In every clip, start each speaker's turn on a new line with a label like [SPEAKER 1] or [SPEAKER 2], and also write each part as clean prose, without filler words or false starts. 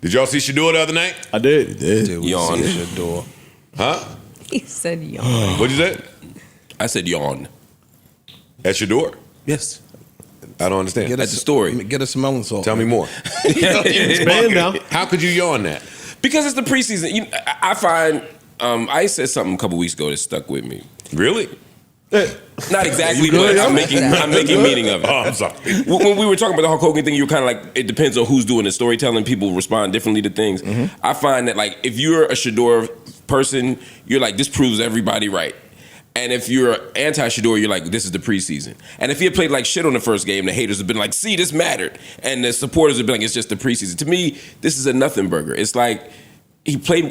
[SPEAKER 1] Did y'all see Shedeur the other night?
[SPEAKER 2] I did.
[SPEAKER 3] Yawn.
[SPEAKER 4] Shedeur.
[SPEAKER 1] Huh?
[SPEAKER 5] He said yawn.
[SPEAKER 1] What'd you say?
[SPEAKER 3] I said yawn.
[SPEAKER 1] At Shedeur?
[SPEAKER 3] Yes.
[SPEAKER 1] I don't understand.
[SPEAKER 4] Get
[SPEAKER 3] That's the story.
[SPEAKER 4] Get us some melon salt.
[SPEAKER 1] Tell me more.
[SPEAKER 2] Expand now.
[SPEAKER 1] How could you yawn that?
[SPEAKER 3] Because it's the preseason. I find I said something a couple weeks ago that stuck with me.
[SPEAKER 1] Really?
[SPEAKER 3] Not exactly, but I'm making meaning of it.
[SPEAKER 1] Oh, I'm sorry.
[SPEAKER 3] When we were talking about the Hulk Hogan thing, you were kind of like, it depends on who's doing the storytelling. People respond differently to things. Mm-hmm. I find that like if you're a Shedeur person, you're like, this proves everybody right. And if you're anti-Shedeur, you're like, this is the preseason. And if he had played like shit on the first game, the haters have been like, see, this mattered. And the supporters have been like, it's just the preseason. To me, this is a nothing burger. It's like,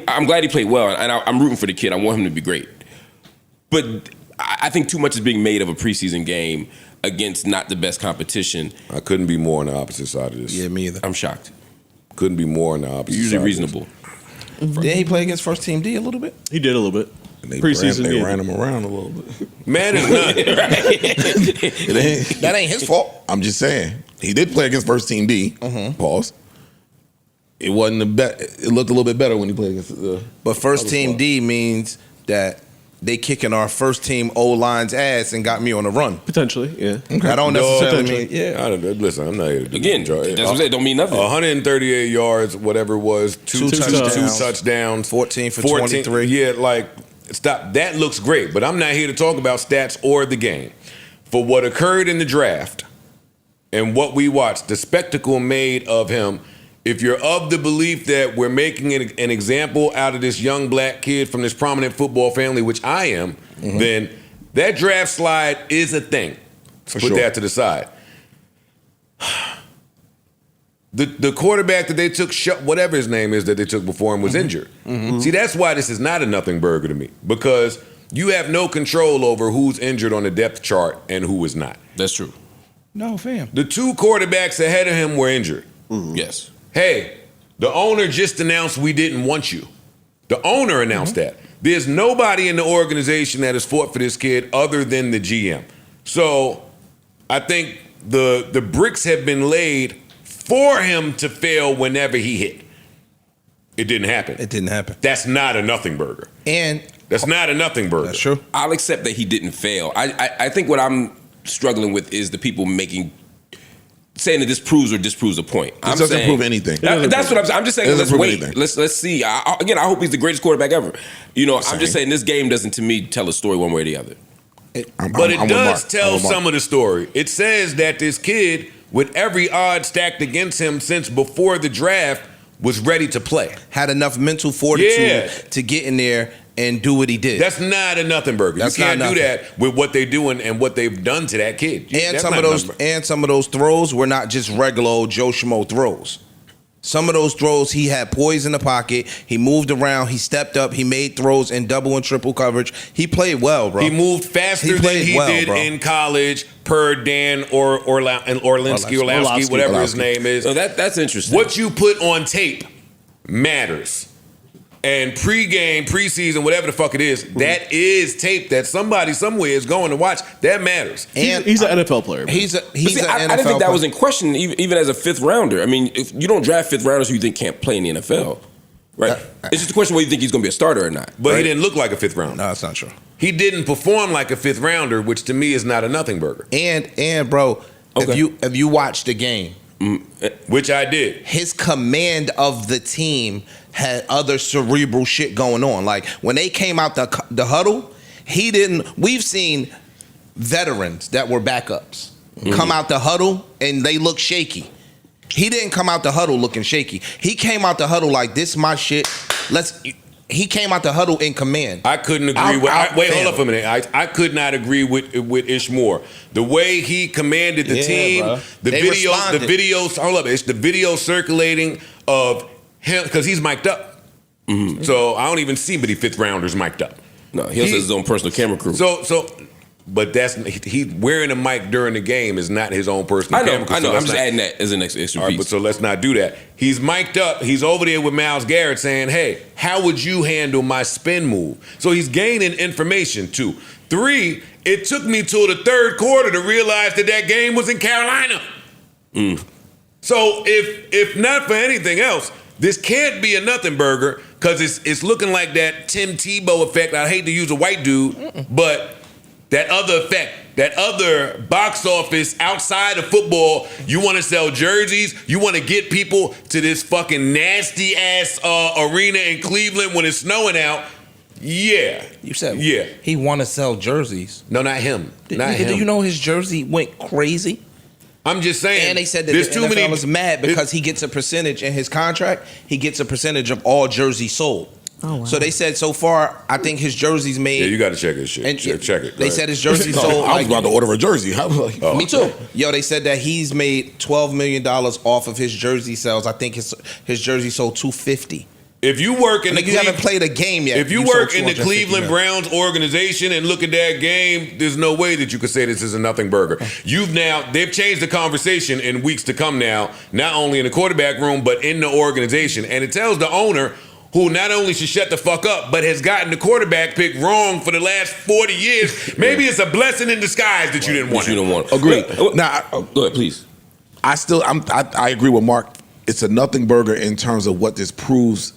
[SPEAKER 3] I'm glad he played well, and I'm rooting for the kid. I want him to be great. But I think too much is being made of a preseason game against not the best competition.
[SPEAKER 1] I couldn't be more on the opposite side of this.
[SPEAKER 4] Yeah, me either.
[SPEAKER 3] I'm shocked.
[SPEAKER 1] Couldn't be more on the opposite
[SPEAKER 3] Usually
[SPEAKER 1] side.
[SPEAKER 3] reasonable.
[SPEAKER 4] Did he play against first team D a little bit?
[SPEAKER 2] He did a little bit.
[SPEAKER 1] They
[SPEAKER 2] Preseason,
[SPEAKER 1] they
[SPEAKER 2] yeah.
[SPEAKER 1] ran him around a little bit. Man is not.
[SPEAKER 4] That ain't his fault.
[SPEAKER 6] I'm just saying. He did play against first team D. Pause. It wasn't the best. It looked a little bit better when he played against the.
[SPEAKER 4] But first team D means that they kicking our first team O-line's ass and got me on the run.
[SPEAKER 2] Potentially, yeah.
[SPEAKER 4] I don't necessarily mean,
[SPEAKER 1] Listen, I'm not here to do
[SPEAKER 3] Again,
[SPEAKER 1] that.
[SPEAKER 3] that's what I'm saying. Don't mean nothing.
[SPEAKER 1] 138 yards, whatever it was, two touchdowns,
[SPEAKER 4] 14 for 23.
[SPEAKER 1] Yeah, like, stop. That looks great, but I'm not here to talk about stats or the game. For what occurred in the draft and what we watched, the spectacle made of him, if you're of the belief that we're making an example out of this young black kid from this prominent football family, which I am, then that draft slide is a thing. Put that to the side. The quarterback that they took, whatever his name is that they took before him, was injured. See, that's why this is not a nothing burger to me, because you have no control over who's injured on the depth chart and who is not.
[SPEAKER 3] That's true.
[SPEAKER 4] No, fam.
[SPEAKER 1] The two quarterbacks ahead of him were injured.
[SPEAKER 3] Yes.
[SPEAKER 1] Hey, the owner just announced we didn't want you. The owner announced that. There's nobody in the organization that has fought for this kid other than the GM. So I think the bricks have been laid for him to fail whenever he hit. It didn't happen.
[SPEAKER 4] It didn't happen.
[SPEAKER 1] That's not a nothing burger.
[SPEAKER 4] And
[SPEAKER 1] that's not a nothing burger.
[SPEAKER 4] That's true.
[SPEAKER 3] I'll accept that he didn't fail. I think what I'm struggling with is the people saying that this proves or disproves a point.
[SPEAKER 6] This doesn't prove anything.
[SPEAKER 3] That's what I'm just saying. Let's wait.
[SPEAKER 6] Anything.
[SPEAKER 3] Let's see. I hope he's the greatest quarterback ever. I'm just saying this game doesn't, to me, tell a story one way or the other.
[SPEAKER 1] But it does tell some of the story. It says that this kid, with every odd stacked against him since before the draft, was ready to play.
[SPEAKER 4] Had enough mental fortitude to get in there and do what he did.
[SPEAKER 1] That's not a nothing burger.
[SPEAKER 4] That's
[SPEAKER 1] you can't
[SPEAKER 4] not
[SPEAKER 1] do that with what they're doing and what they've done to that kid.
[SPEAKER 4] And some of those throws were not just regular old Joe Schmo throws. Some of those throws, he had poise in the pocket. He moved around. He stepped up. He made throws in double and triple coverage. He played well, bro.
[SPEAKER 1] He moved faster than he did in college, per Dan Orlowski, whatever his name is.
[SPEAKER 3] So that's interesting.
[SPEAKER 1] What you put on tape matters. And pregame, preseason, whatever the fuck it is, that is tape that somebody somewhere is going to watch. That matters.
[SPEAKER 2] And he's an NFL player. Man.
[SPEAKER 3] I didn't think that was in question, even as a fifth rounder. I mean, if you don't draft fifth rounders who you think can't play in the NFL, right? It's just a question whether you think he's going to be a starter or not.
[SPEAKER 1] But he didn't look like a fifth rounder.
[SPEAKER 4] No, that's not true.
[SPEAKER 1] He didn't perform like a fifth rounder, which to me is not a nothing burger.
[SPEAKER 4] And bro, if you watch the game,
[SPEAKER 1] which I did,
[SPEAKER 4] his command of the team had other cerebral shit going on. Like when they came out the huddle, he didn't. We've seen veterans that were backups come out the huddle and they look shaky. He didn't come out the huddle looking shaky. He came out the huddle like, this my shit. He came out the huddle in command.
[SPEAKER 1] I couldn't agree with. Hold up a minute. I could not agree with Ish more. The way he commanded the team,
[SPEAKER 4] bro.
[SPEAKER 1] the videos. Hold up, Ish. The video circulating of him because he's mic'd up. So I don't even see many fifth rounders mic'd up.
[SPEAKER 3] No, he also has his own personal camera crew.
[SPEAKER 1] But that's he wearing a mic during the game is not his own personal camera crew.
[SPEAKER 3] I know. I'm just adding that as an extra piece.
[SPEAKER 1] All right, but so let's not do that. He's mic'd up. He's over there with Myles Garrett saying, hey, how would you handle my spin move? So he's gaining information too. 3, it took me till the third quarter to realize that game was in Carolina. So if not for anything else, this can't be a nothing burger because it's looking like that Tim Tebow effect. I hate to use a white dude, but that other effect, that other box office outside of football, you want to sell jerseys, you want to get people to this fucking nasty ass arena in Cleveland when it's snowing out. Yeah.
[SPEAKER 4] You said
[SPEAKER 1] yeah.
[SPEAKER 4] He want to sell jerseys.
[SPEAKER 1] No, not him. Not him.
[SPEAKER 4] Do you know his jersey went crazy?
[SPEAKER 1] I'm just saying.
[SPEAKER 4] And they said that
[SPEAKER 1] there's
[SPEAKER 4] the
[SPEAKER 1] too
[SPEAKER 4] NFL
[SPEAKER 1] many.
[SPEAKER 4] was mad because he gets a percentage in his contract. He gets a percentage of all jerseys sold.
[SPEAKER 5] Oh, wow.
[SPEAKER 4] So they said so far, I think his jerseys made.
[SPEAKER 1] Yeah, you got to check his shit.
[SPEAKER 4] And
[SPEAKER 1] check it.
[SPEAKER 4] They said his jersey sold.
[SPEAKER 6] I was about to order a jersey. I was like,
[SPEAKER 4] Me too. Yo, they said that he's made $12 million off of his jersey sales. I think his jersey sold $250.
[SPEAKER 1] If you work in the
[SPEAKER 4] You haven't played a game yet.
[SPEAKER 1] If you
[SPEAKER 4] sold
[SPEAKER 1] work in the
[SPEAKER 4] $250
[SPEAKER 1] Cleveland
[SPEAKER 4] million.
[SPEAKER 1] Browns organization and look at that game, there's no way that you could say this is a nothing burger. They've changed the conversation in weeks to come now, not only in the quarterback room, but in the organization. And it tells the owner, who not only should shut the fuck up, but has gotten the quarterback pick wrong for the last 40 years. Maybe it's a blessing in disguise that you didn't want.
[SPEAKER 3] You don't want.
[SPEAKER 6] Agreed.
[SPEAKER 3] Now, go ahead, please.
[SPEAKER 6] I agree with Mark. It's a nothing burger in terms of what this proves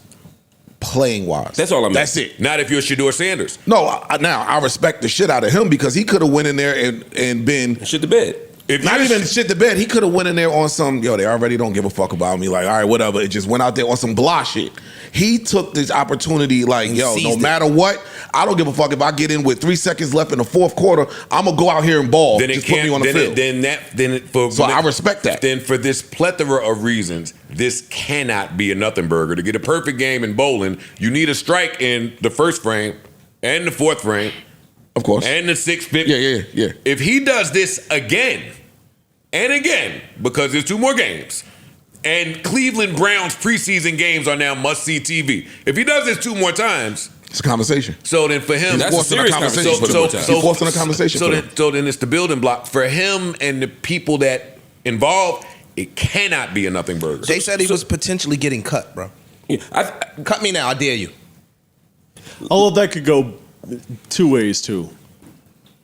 [SPEAKER 6] playing wise.
[SPEAKER 3] That's all I'm
[SPEAKER 6] That's
[SPEAKER 3] asking.
[SPEAKER 6] it.
[SPEAKER 1] Not if you're Shedeur Sanders.
[SPEAKER 6] No, now I respect the shit out of him because he could have went in there and been
[SPEAKER 3] Shit the bed.
[SPEAKER 1] If
[SPEAKER 6] not
[SPEAKER 1] you're-
[SPEAKER 6] even shit the bed. He could have went in there on some, they already don't give a fuck about me. Like, all right, whatever. It just went out there on some blah shit. He took this opportunity like, no
[SPEAKER 4] seized it.
[SPEAKER 6] matter what, I don't give a fuck if I get in with 3 seconds left in the fourth quarter. I'm gonna go out here and ball.
[SPEAKER 1] Then it
[SPEAKER 6] Just put me
[SPEAKER 1] can't.
[SPEAKER 6] on the field. So I respect that.
[SPEAKER 1] Then for this plethora of reasons, this cannot be a nothing burger. To get a perfect game in bowling, you need a strike in the first frame and the fourth frame,
[SPEAKER 6] Of course.
[SPEAKER 1] and the sixth, fifth.
[SPEAKER 6] Yeah.
[SPEAKER 1] If he does this again and again, because there's 2 more games, and Cleveland Browns preseason games are now must-see TV. If he does this 2 more times,
[SPEAKER 6] It's a conversation.
[SPEAKER 1] so then for him,
[SPEAKER 3] That's a
[SPEAKER 6] forcing a
[SPEAKER 3] serious
[SPEAKER 6] conversation
[SPEAKER 3] conversation.
[SPEAKER 6] for
[SPEAKER 3] So-
[SPEAKER 6] them.
[SPEAKER 3] so-
[SPEAKER 6] He's forcing a conversation
[SPEAKER 1] So
[SPEAKER 6] for
[SPEAKER 1] then,
[SPEAKER 6] them.
[SPEAKER 1] so then it's the building block for him and the people that involved. It cannot be a nothing burger.
[SPEAKER 4] They said he was potentially getting cut, bro.
[SPEAKER 3] Yeah,
[SPEAKER 4] Cut me now, I dare you.
[SPEAKER 2] All of that could go 2 ways too.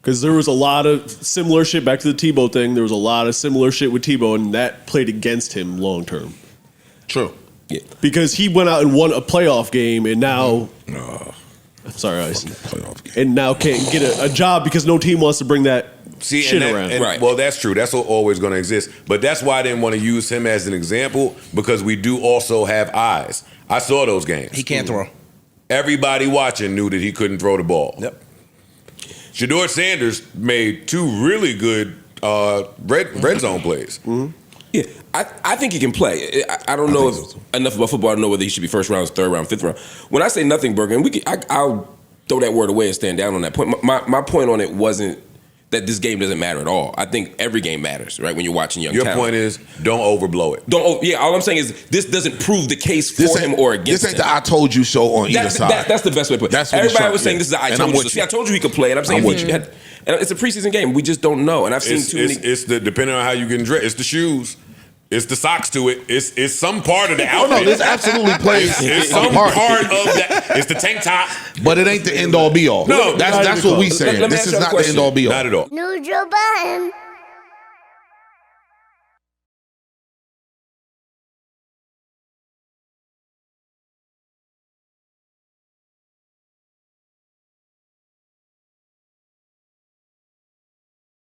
[SPEAKER 2] Because there was a lot of similar shit back to the Tebow thing. There was a lot of similar shit with Tebow, and that played against him long term.
[SPEAKER 4] True.
[SPEAKER 3] yeah.
[SPEAKER 2] Because he went out and won a playoff game, and now, I'm sorry, Ice,
[SPEAKER 6] Playoff game.
[SPEAKER 2] and now can't get a job because no team wants to bring that
[SPEAKER 1] See,
[SPEAKER 2] shit
[SPEAKER 1] and that-
[SPEAKER 2] around.
[SPEAKER 1] and-
[SPEAKER 3] Right.
[SPEAKER 1] Well, that's true. That's always going to exist. But that's why I didn't want to use him as an example, because we do also have eyes. I saw those games.
[SPEAKER 4] He can't throw.
[SPEAKER 1] Everybody watching knew that he couldn't throw the ball.
[SPEAKER 4] Yep.
[SPEAKER 1] Shedeur Sanders made 2 really good red zone plays.
[SPEAKER 3] Yeah, I think he can play. I don't know enough about football to know whether he should be first round, third round, fifth round. When I say nothing burger, and I'll throw that word away and stand down on that point. My point on it wasn't that this game doesn't matter at all. I think every game matters, right? When you're watching young
[SPEAKER 1] Your
[SPEAKER 3] talent.
[SPEAKER 1] point is, don't overblow it.
[SPEAKER 3] All I'm saying is this doesn't prove the case for him or against
[SPEAKER 6] This ain't
[SPEAKER 3] him.
[SPEAKER 6] the I told you so on either side.
[SPEAKER 3] That's the best way to put it.
[SPEAKER 6] That's what he's
[SPEAKER 3] Everybody
[SPEAKER 6] trying-
[SPEAKER 3] was saying
[SPEAKER 6] yeah.
[SPEAKER 3] this is the I
[SPEAKER 6] And
[SPEAKER 3] told
[SPEAKER 6] I'm
[SPEAKER 3] you.
[SPEAKER 6] with
[SPEAKER 3] So, see,
[SPEAKER 6] you.
[SPEAKER 3] I told you he could play, and I'm saying
[SPEAKER 6] I'm with you.
[SPEAKER 3] and it's a preseason game. We just don't know, and I've seen too many.
[SPEAKER 1] It's the depending on how you get dressed. It's the shoes. It's the socks to it. It's some part of the
[SPEAKER 6] Oh
[SPEAKER 1] outfit.
[SPEAKER 6] no, this absolutely plays
[SPEAKER 1] It's
[SPEAKER 6] a
[SPEAKER 1] some
[SPEAKER 6] part.
[SPEAKER 1] part of that. It's the tank top.
[SPEAKER 6] But it ain't the end all be all.
[SPEAKER 1] No,
[SPEAKER 6] that's
[SPEAKER 2] not
[SPEAKER 6] what
[SPEAKER 2] even
[SPEAKER 6] we
[SPEAKER 2] close.
[SPEAKER 6] saying.
[SPEAKER 3] Let me
[SPEAKER 6] This
[SPEAKER 3] ask
[SPEAKER 6] is
[SPEAKER 3] you a
[SPEAKER 6] not the
[SPEAKER 3] question.
[SPEAKER 6] end all be all.
[SPEAKER 1] Not at all.
[SPEAKER 7] Neutral button.